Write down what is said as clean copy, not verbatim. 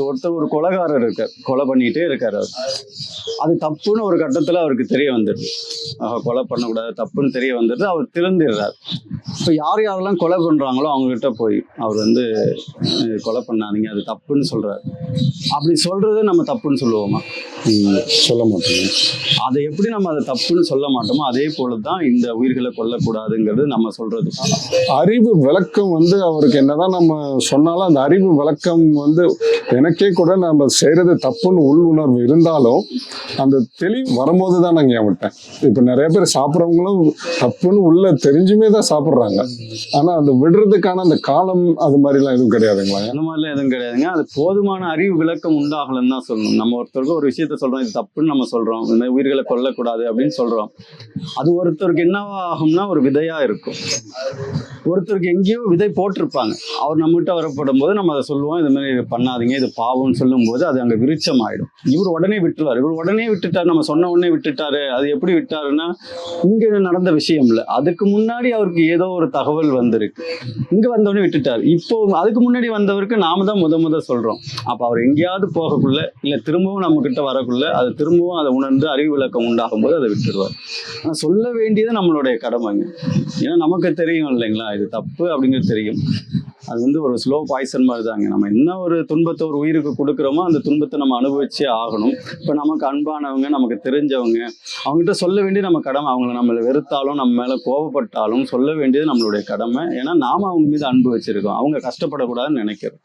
ஒருத்தர் ஒரு கொலைகாரர் இருக்கார், கொலை பண்ணிட்டே இருக்காரு அவர். அது தப்புன்னு ஒரு கட்டத்துல அவருக்கு தெரிய வந்துடுது. கொலை பண்ணக்கூடாது, தப்புன்னு தெரிய வந்துடுது. அவர் திருந்திடுறாரு. இப்போ யார் யாரெல்லாம் கொலை பண்றாங்களோ அவங்க கிட்ட போய் அவர் வந்து கொலை பண்ணாதீங்க, அது தப்புன்னு சொல்றாரு. அப்படி சொல்றது நம்ம தப்புன்னு சொல்லுவோமா? சொல்ல மாட்டோம். அதை எப்படி நம்ம அதை தப்புன்னு சொல்ல மாட்டோமோ அதே போலதான் இந்த உயிர்களை கொல்லக்கூடாதுங்கிறது நம்ம சொல்றது. அறிவு விளக்கம் வந்து அவருக்கு என்னதான் நம்ம சொன்னாலும் அந்த அறிவு விளக்கம் வந்து எனக்கே கூட நம்ம செய்யறது தப்புன்னு உள்ளுணர்வு இருந்தாலும் அந்த தெளிவு வரும்போது தான் நான் ஏன் விட்டேன். இப்போ நிறைய பேர் சாப்பிட்றவங்களும் தப்புன்னு உள்ள தெரிஞ்சுமே தான் சாப்பிட்றாங்க. ஆனா அந்த விடுறதுக்கான அந்த காலம் அது மாதிரிலாம் எதுவும் கிடையாதுங்களா? அந்த மாதிரிலாம் எதுவும் கிடையாதுங்க. அது போதுமான அறிவு விளக்கம் உண்டாகலன்னு தான் சொல்லணும். நம்ம ஒருத்தருக்கு ஒரு விஷயத்த சொல்றோம், இது தப்புன்னு நம்ம சொல்றோம், இந்த மாதிரி உயிர்களை கொல்லக்கூடாது அப்படின்னு சொல்றோம். அது ஒருத்தருக்கு என்னவா ஆகும்னா ஒரு விதையா இருக்கும். ஒருத்தருக்கு எங்கேயோ விதை போட்டிருப்பாங்க. அவர் நம்மகிட்ட வரப்படும் போது நம்ம அதை சொல்லுவோம், இது மாதிரி பண்ணாதீங்க, இது பாவம்னு சொல்லும் போது அது அங்க விருட்சம் ஆயிடும். இவர் உடனே விட்டுருவார். இவர் உடனே விட்டுட்டாரு, நம்ம சொன்ன உடனே விட்டுட்டாரு. அது எப்படி விட்டாருன்னா இங்க நடந்த விஷயம் இல்லை, அதுக்கு முன்னாடி அவருக்கு ஏதோ ஒரு தகவல் வந்திருக்கு, இங்க வந்தவொடனே விட்டுட்டாரு. இப்போ அதுக்கு முன்னாடி வந்தவருக்கு நாம தான் முத சொல்றோம். அப்ப அவர் எங்கேயாவது போகக்குள்ள இல்ல திரும்பவும் நம்ம கிட்ட வரக்குள்ள அது திரும்பவும் அதை உணர்ந்து அறிவு விளக்கம் உண்டாகும் போது அதை விட்டுருவார். ஆனா சொல்ல வேண்டியது நம்மளுடைய கடமைங்க. ஏன்னா நமக்கு தெரியும் இல்லைங்களா, இது தப்பு அப்படிங்கிறது தெரியும். அது வந்து ஒரு ஸ்லோ பாய்சன் மாதிரி தாங்க. நம்ம என்ன ஒரு துன்பத்தை ஒரு உயிருக்கு கொடுக்குறோமோ அந்த துன்பத்தை நம்ம அனுபவிச்சே ஆகணும். இப்போ நமக்கு அன்பானவங்க, நமக்கு தெரிஞ்சவங்க, அவங்ககிட்ட சொல்ல வேண்டியது நம்ம கடமை. அவங்கள நம்மளை வெறுத்தாலும் நம்ம மேலே கோபப்பட்டாலும் சொல்ல வேண்டியது நம்மளுடைய கடமை. ஏன்னா நாம அவங்க மீது அன்பு வச்சிருக்கோம், அவங்க கஷ்டப்படக்கூடாதுன்னு நினைக்கிறோம்.